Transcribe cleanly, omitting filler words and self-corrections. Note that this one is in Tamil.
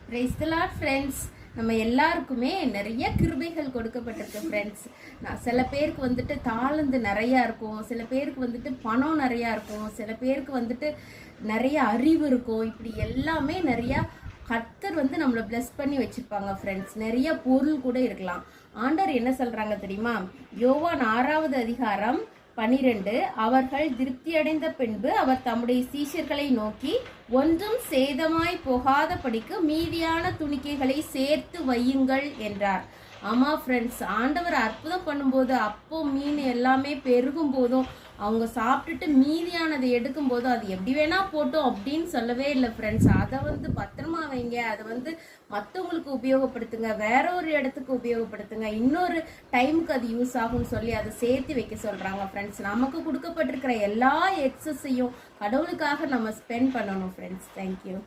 Praise the Lord friends. நம்ம எல்லாருக்குமே நிறைய கிருபைகள் கொடுக்கப்பட்டிருக்கு ஃப்ரெண்ட்ஸ். சில பேருக்கு வந்துட்டு தாளந்து நிறையா இருக்கும், சில பேருக்கு வந்துட்டு பணம் நிறையா இருக்கும், சில பேருக்கு வந்துட்டு நிறைய அறிவு இருக்கும். இப்படி எல்லாமே நிறையா கர்த்தர் வந்து நம்மளை பிளஸ் பண்ணி வச்சிருப்பாங்க ஃப்ரெண்ட்ஸ். நிறைய பொருள் கூட இருக்கலாம். ஆண்டவர் என்ன சொல்றாங்க தெரியுமா? யோவான் 6வது அதிகாரம் 12, அவர்கள் திருப்தியடைந்த பின்பு அவர் தம்முடைய சீஷர்களை நோக்கி, ஒன்றும் சேதமாய் போகாதபடிக்கு மீதியான துணிக்கைகளை சேர்த்து வையுங்கள் என்றார். ஆமா ஃப்ரெண்ட்ஸ், ஆண்டவர் அற்புதம் பண்ணும்போது, அப்போ மீன் எல்லாமே பெருகும் போதும், அவங்க சாப்பிட்டுட்டு மீதியானதை எடுக்கும் போதும், அது எப்படி வேணா போட்டோம் அப்படின்னு சொல்லவே இல்லை ஃப்ரெண்ட்ஸ். அதை வந்து பத்திரமா வைங்க, அதை வந்து மற்றவங்களுக்கு உபயோகப்படுத்துங்க, வேற ஒரு இடத்துக்கு உபயோகப்படுத்துங்க, இன்னொரு டைமுக்கு அது யூஸ் ஆகும்னு சொல்லி அதை சேர்த்து வைக்க சொல்றாங்க ஃப்ரெண்ட்ஸ். நமக்கு கொடுக்கப்பட்டிருக்கிற எல்லா எக்ஸஸையும் கடவுளுக்காக நம்ம ஸ்பெண்ட் பண்ணணும் ஃப்ரெண்ட்ஸ். தேங்க்யூ.